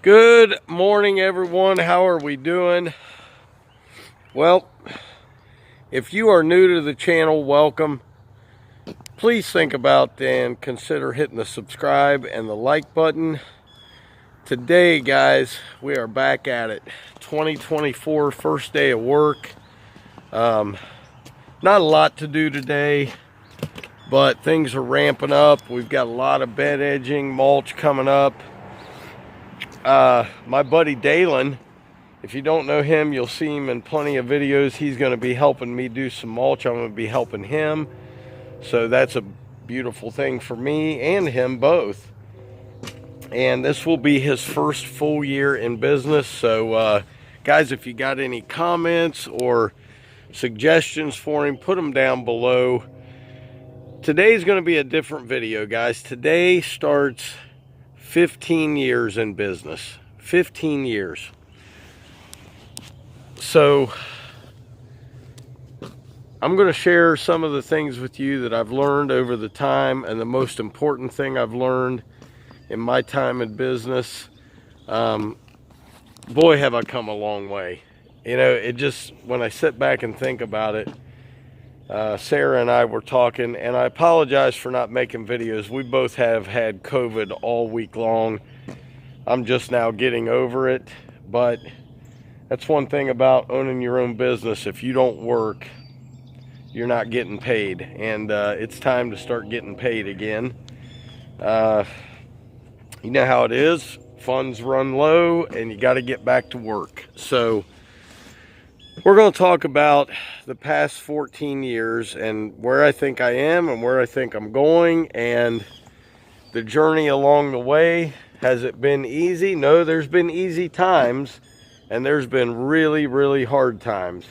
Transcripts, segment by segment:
Good morning, everyone. How are we doing? Well, if you are new to the channel, welcome. Please think about and consider hitting the subscribe and the like button. Today, guys, we are back at it. 2024, first day of work. Not a lot to do today, but things are ramping up. We've got a lot of bed edging, mulch coming up. My buddy Dalen, if you don't know him, you'll see him in plenty of videos. He's going to be helping me do some mulch. I'm going to be helping him. So that's a beautiful thing for me and him both. And this will be his first full year in business. So guys, if you got any comments or suggestions for him, put them down below. Today's going to be a different video, guys. Today starts 15 years in business. 15 years. So I'm going to share some of the things with you that I've learned over the time, and the most important thing I've learned in my time in business. Boy, have I come a long way. You know, it just, when I sit back and think about it, Sarah and I were talking, and I apologize for not making videos. We both have had COVID all week long. I'm just now getting over it, but that's one thing about owning your own business. If you don't work, you're not getting paid, and it's time to start getting paid again. You know how it is. Funds run low, and you got to get back to work. So we're going to talk about the past 14 years and where I think I am and where I think I'm going, and the journey along the way. Has it been easy? No, there's been easy times, and there's been really, really hard times.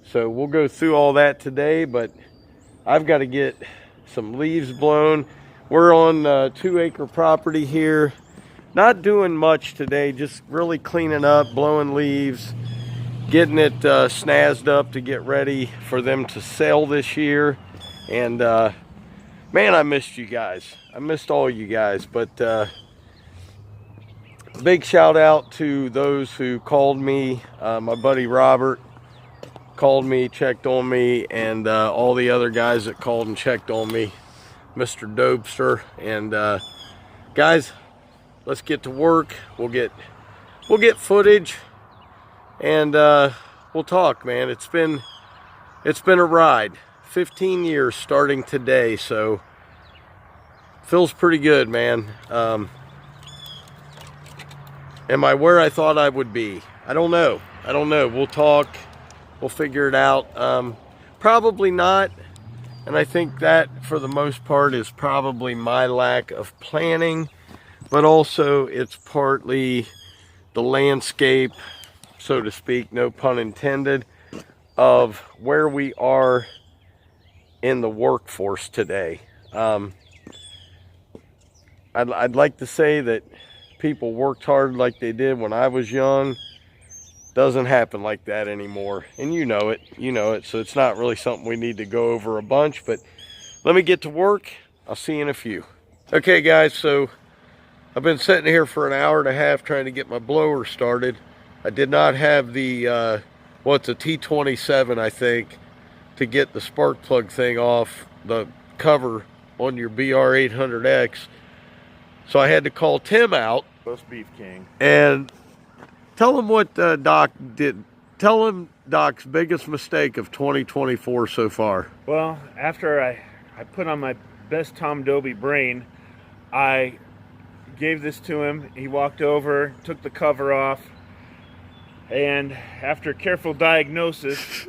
So we'll go through all that today, but I've got to get some leaves blown. We're on a 2-acre property here. Not doing much today, just really cleaning up, blowing leaves, getting it snazzed up to get ready for them to sell this year. And man, I missed you guys. I missed all you guys. But big shout out to those who called me. My buddy Robert called me, checked on me, and all the other guys that called and checked on me, Mr. Dobster. And guys, let's get to work. We'll get footage, and we'll talk, man. It's been a ride. 15 years starting today, so feels pretty good, man. Am I where I thought I would be? I don't know. We'll talk. We'll figure it out. Probably not. And I think that, for the most part, is probably my lack of planning. But also, it's partly the landscape, so to speak, no pun intended, of where we are in the workforce today. I'd like to say that people worked hard like they did when I was young. Doesn't happen like that anymore, and you know it, so it's not really something we need to go over a bunch. But let me get to work. I'll see you in a few. Okay, guys, so I've been sitting here for an hour and a half trying to get my blower started. I did not have the it's a T27, I think, to get the spark plug thing off the cover on your BR800X, so I had to call Tim out. Roast Beef King. And tell him what Doc did. Tell him Doc's biggest mistake of 2024 so far. Well, after I put on my best Tom Dobie brain, I gave this to him. He walked over, took the cover off, and after careful diagnosis,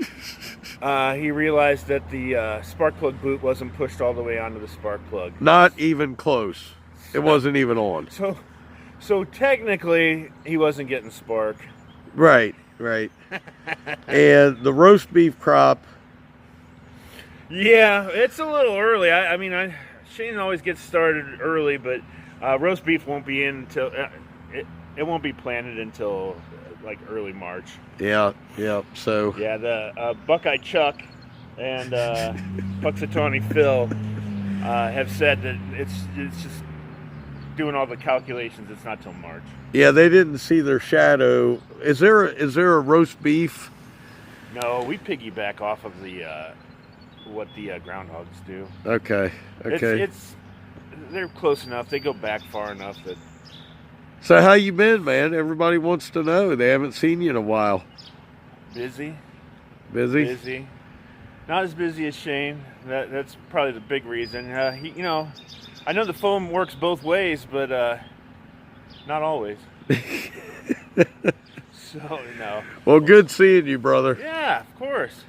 he realized that the spark plug boot wasn't pushed all the way onto the spark plug. Not even close. It wasn't even on. So technically, he wasn't getting spark. Right. And the roast beef crop. Yeah, it's a little early. I mean, I Shane always gets started early, but roast beef won't be in until it won't be planted until like early March. Yeah. So yeah, the Buckeye Chuck and Puxatawny Phil have said that it's just doing all the calculations. It's not till March. Yeah, they didn't see their shadow. Is there a roast beef? No, we piggyback off of the what the groundhogs do. Okay. They're close enough. They go back far enough that. So how you been, man? Everybody wants to know. They haven't seen you in a while. Busy. Busy. Not as busy as Shane. That's probably the big reason. He, I know the phone works both ways, but not always. So no. Well, good seeing you, brother. Yeah, of course.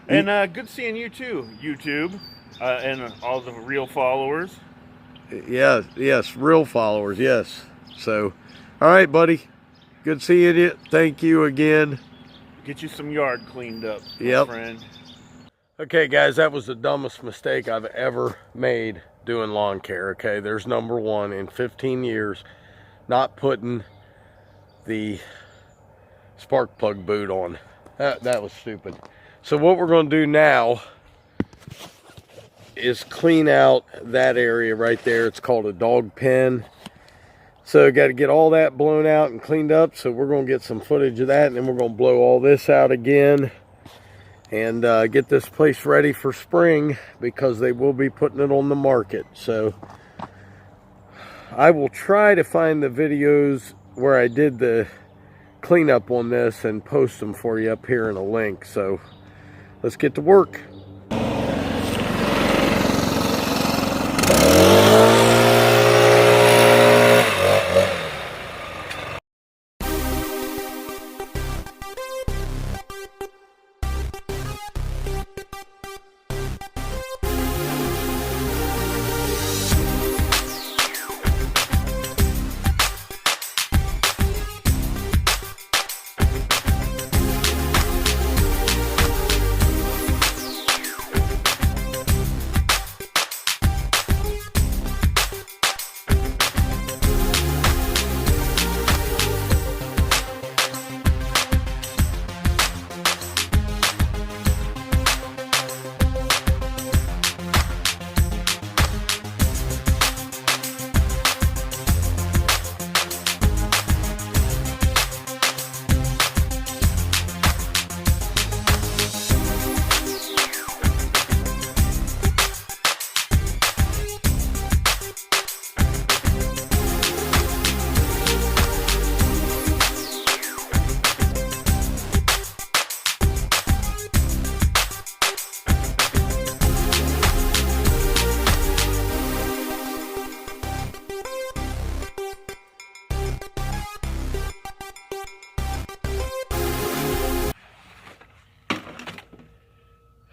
And good seeing you too, YouTube, and all the real followers. Yes, real followers, yes. So, all right, buddy. Good seeing you. Thank you again. Get you some yard cleaned up, my friend. Okay, guys, that was the dumbest mistake I've ever made doing lawn care, okay? There's number one in 15 years, not putting the spark plug boot on. That was stupid. So what we're going to do now is clean out that area right there. It's called a dog pen. So got to get all that blown out and cleaned up. So we're going to get some footage of that, and then we're going to blow all this out again and get this place ready for spring, because they will be putting it on the market. So I will try to find the videos where I did the cleanup on this and post them for you up here in a link. So let's get to work.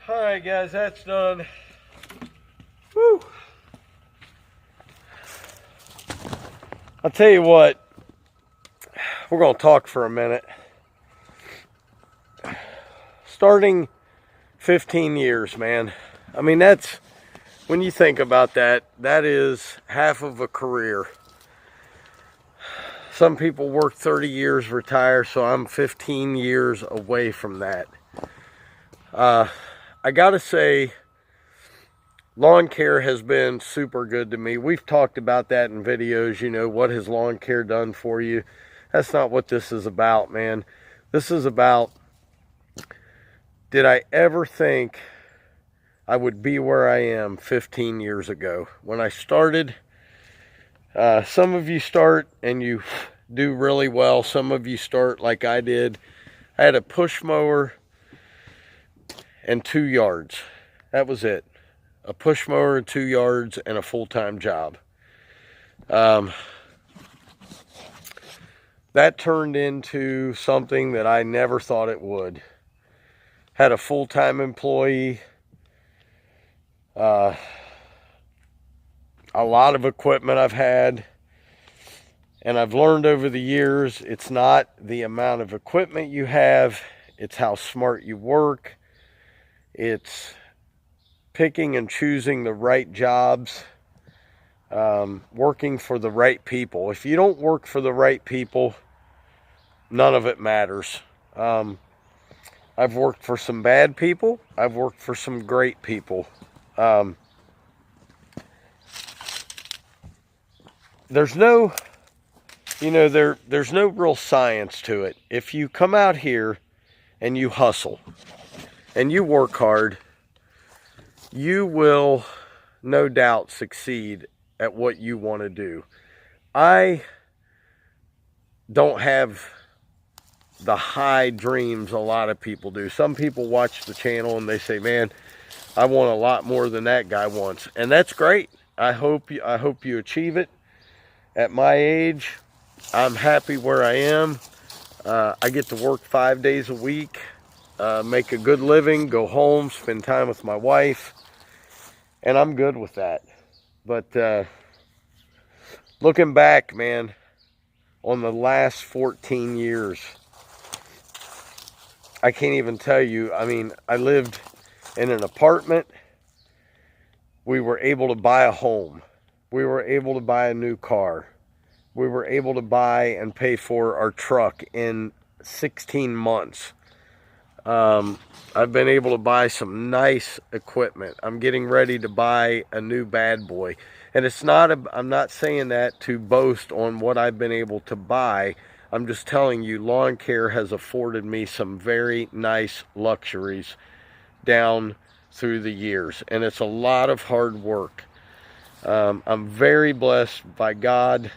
Alright guys, that's done. Woo! I'll tell you what, we're going to talk for a minute. Starting 15 years, man. I mean, that's, when you think about that, that is half of a career. Some people work 30 years, retire, so I'm 15 years away from that. I gotta say, lawn care has been super good to me. We've talked about that in videos, what has lawn care done for you? That's not what this is about, man. This is about, did I ever think I would be where I am 15 years ago? When I started, some of you start and you do really well. Some of you start like I did. I had a push mower and 2 yards. That was it. A push mower and 2 yards and a full-time job. That turned into something that I never thought it would. Had a full-time employee. A lot of equipment I've had. And I've learned over the years, it's not the amount of equipment you have, it's how smart you work. It's picking and choosing the right jobs working for the right people. If you don't work for the right people, none of it matters. I've worked for some bad people. I've worked for some great people. There's no, there's no real science to it. If you come out here and you hustle and you work hard, you will no doubt succeed at what you want to do. I don't have the high dreams a lot of people do. Some people watch the channel and they say, man, I want a lot more than that guy wants. And that's great. I hope you achieve it. At my age, I'm happy where I am. I get to work 5 days a week, make a good living, go home, spend time with my wife, and I'm good with that. But looking back, man, on the last 14 years, I can't even tell you. I mean, I lived in an apartment. We were able to buy a home. We were able to buy a new car. We were able to buy and pay for our truck in 16 months. I've been able to buy some nice equipment. I'm getting ready to buy a new bad boy. And I'm not saying that to boast on what I've been able to buy. I'm just telling you, lawn care has afforded me some very nice luxuries down through the years. And it's a lot of hard work. I'm very blessed by God.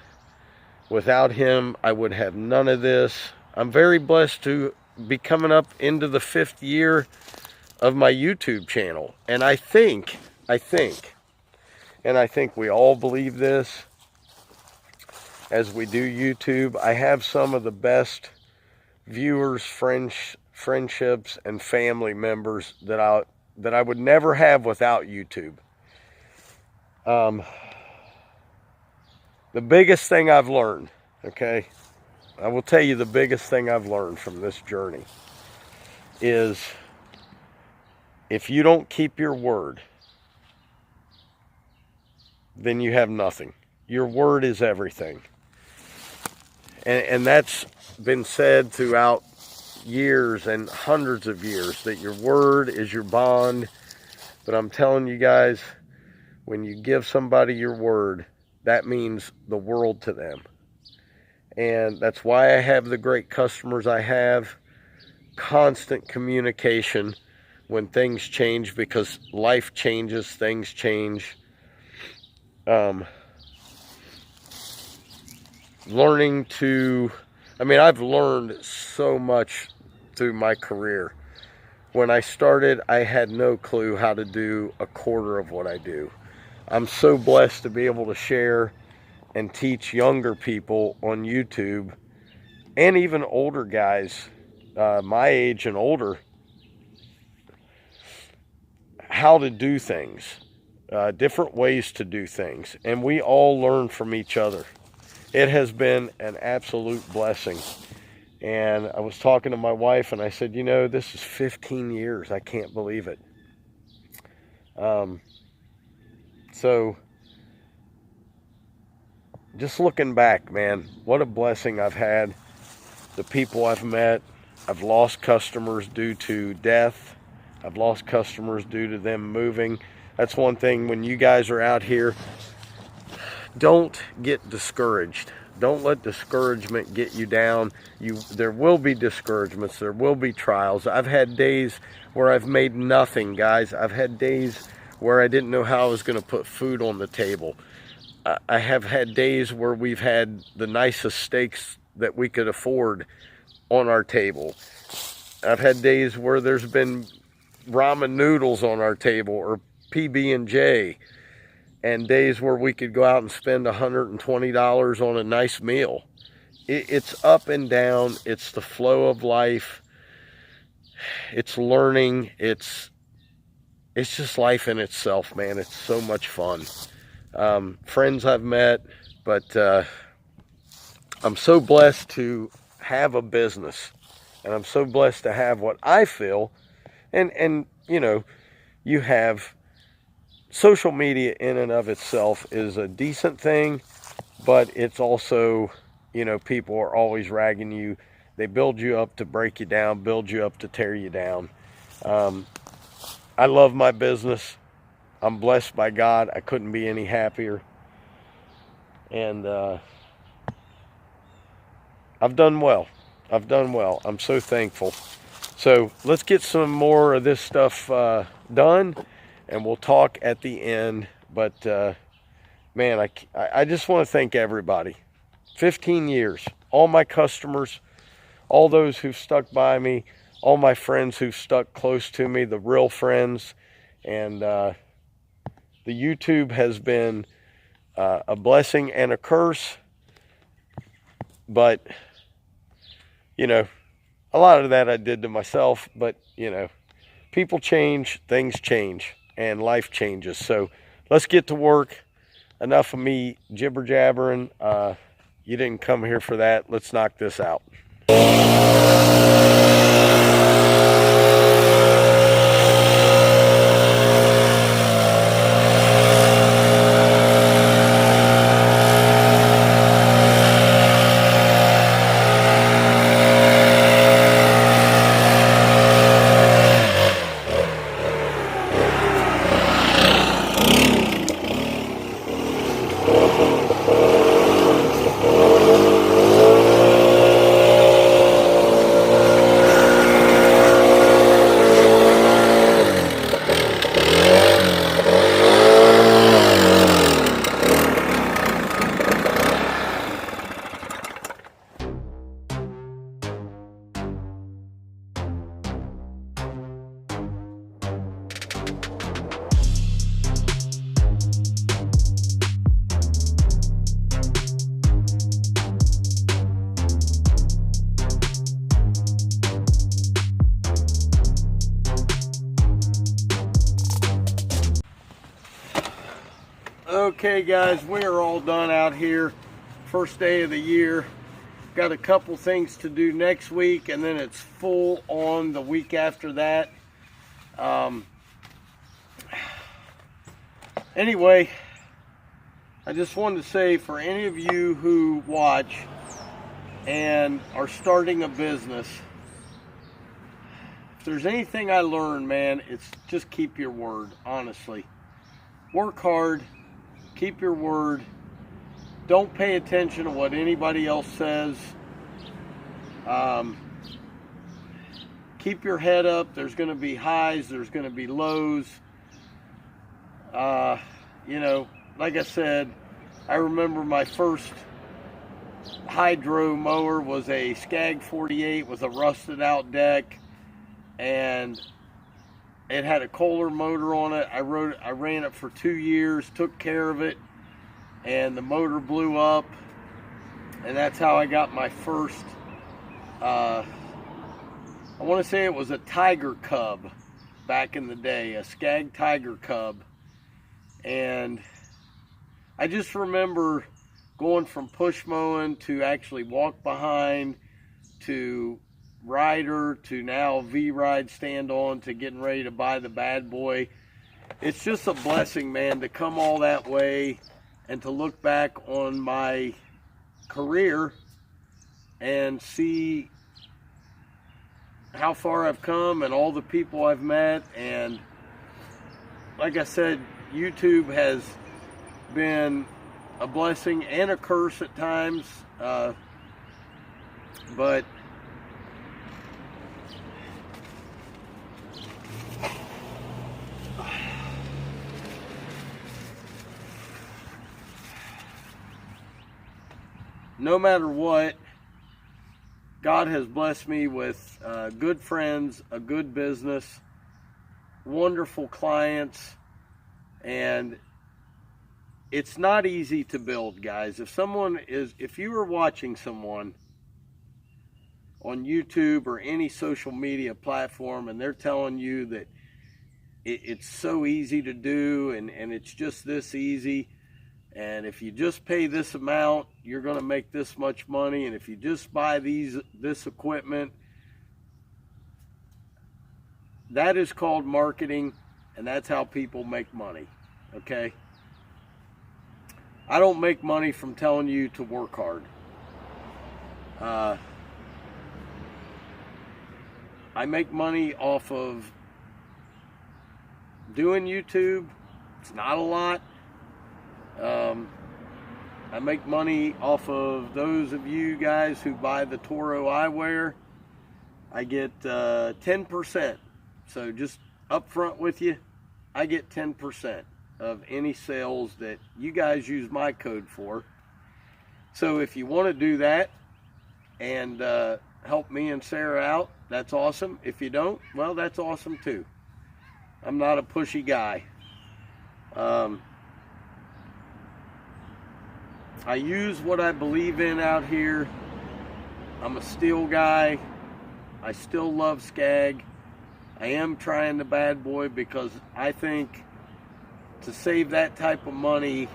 Without him, I would have none of this. I'm very blessed to be coming up into the 5th year of my YouTube channel. And I think we all believe this as we do YouTube. I have some of the best viewers, friendships, and family members that I would never have without YouTube. The biggest thing I've learned, okay, I will tell you the biggest thing I've learned from this journey is if you don't keep your word, then you have nothing. Your word is everything. And that's been said throughout years and hundreds of years, that your word is your bond. But I'm telling you guys, when you give somebody your word, that means the world to them. And that's why I have the great customers I have. Constant communication when things change, because life changes, things change. I've learned so much through my career. When I started, I had no clue how to do a quarter of what I do. I'm so blessed to be able to share and teach younger people on YouTube, and even older guys, my age and older, how to do things, different ways to do things. And we all learn from each other. It has been an absolute blessing. And I was talking to my wife and I said, this is 15 years. I can't believe it. So just looking back, man, what a blessing I've had. The people I've met. I've lost customers due to death. I've lost customers due to them moving. That's one thing when you guys are out here. Don't get discouraged. Don't let discouragement get you down. There will be discouragements. There will be trials. I've had days where I've made nothing, guys. I've had days where I didn't know how I was going to put food on the table. I have had days where we've had the nicest steaks that we could afford on our table. I've had days where there's been ramen noodles on our table, or PB&J, and days where we could go out and spend $120 on a nice meal. It's up and down. It's the flow of life. It's learning. It's just life in itself, man. It's so much fun. Friends I've met, but I'm so blessed to have a business, and I'm so blessed to have what I feel, and you have social media in and of itself is a decent thing, but it's also, you know, people are always ragging you. They build you up to break you down, build you up to tear you down. I love my business. I'm blessed by God. I couldn't be any happier. And I've done well. I've done well. I'm so thankful. So let's get some more of this stuff done, and we'll talk at the end. But man, I just want to thank everybody. 15 years, all my customers, all those who've stuck by me, all my friends who've stuck close to me, the real friends. And the YouTube has been a blessing and a curse. But, you know, a lot of that I did to myself. But, you know, people change, things change, and life changes. So let's get to work. Enough of me jibber jabbering. You didn't come here for that. Let's knock this out. Okay guys, we are all done out here. First day of the year. Got a couple things to do next week, and then it's full on the week after that. Anyway, I just wanted to say, for any of you who watch and are starting a business, if there's anything I learned, man, it's just keep your word, honestly. Work hard. Keep your word. Don't pay attention to what anybody else says. Keep your head up. There's going to be highs. There's going to be lows. You know, like I said, I remember my first hydro mower was a Skag 48 with a rusted out deck, and it had a Kohler motor on it. I ran it for 2 years, took care of it, and the motor blew up. And that's how I got my first, I want to say it was a Tiger Cub back in the day, a Skag Tiger Cub. And I just remember going from push mowing to actually walk behind to rider to now V-ride stand on to getting ready to buy the bad boy. It's just a blessing, man, to come all that way and to look back on my career and see how far I've come and all the people I've met. And like I said, YouTube has been a blessing and a curse at times, but no matter what, God has blessed me with good friends, a good business, wonderful clients, and it's not easy to build, guys. If you are watching someone on YouTube or any social media platform and they're telling you that it's so easy to do and it's just this easy, and if you just pay this amount, you're going to make this much money, and if you just buy this equipment, that is called marketing, and that's how people make money. okay? I don't make money from telling you to work hard. I make money off of doing YouTube. It's not a lot. I make money off of those of you guys who buy the Toro eyewear. I get 10%. So just up front with you, I get 10% of any sales that you guys use my code for. So if you want to do that and help me and Sarah out, that's awesome. If you don't, well, that's awesome too. I'm not a pushy guy. I use what I believe in out here. I'm a steel guy. I still love Skag. I am trying the bad boy because I think to save that type of money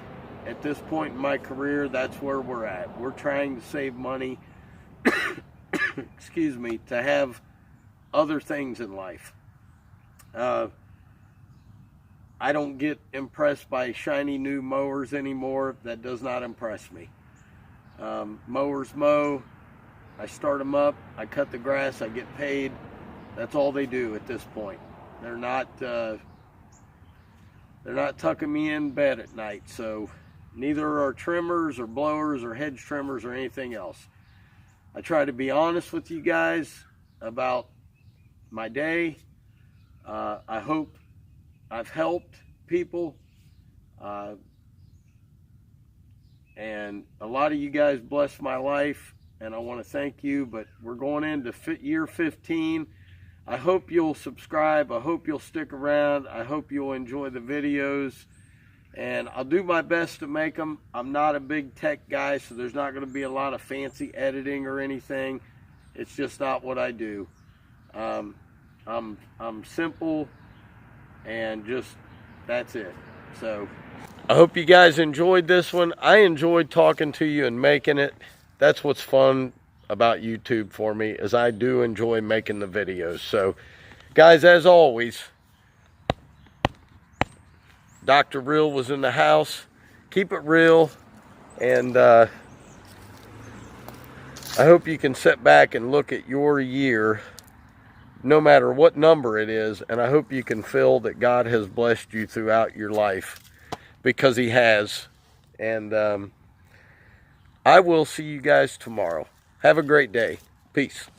at this point in my career, that's where we're at. We're trying to save money, excuse me, to have other things in life. I don't get impressed by shiny new mowers anymore. That does not impress me. Mowers mow, I start them up, I cut the grass, I get paid. That's all they do at this point. They're not tucking me in bed at night. So neither are trimmers or blowers or hedge trimmers or anything else. I try to be honest with you guys about my day. I hope I've helped people, and a lot of you guys blessed my life, and I want to thank you. But we're going into year 15. I hope you'll subscribe. I hope you'll stick around. I hope you'll enjoy the videos, and I'll do my best to make them. I'm not a big tech guy, so there's not going to be a lot of fancy editing or anything. It's just not what I do. I'm simple, and just that's it. So I hope you guys enjoyed this one. I enjoyed talking to you and making it. That's what's fun about YouTube for me, is I do enjoy making the videos. So guys, as always, Dr. Real was in the house. Keep it real, and I hope you can sit back and look at your year, no matter what number it is, and I hope you can feel that God has blessed you throughout your life, because He has. And I will see you guys tomorrow. Have a great day. Peace.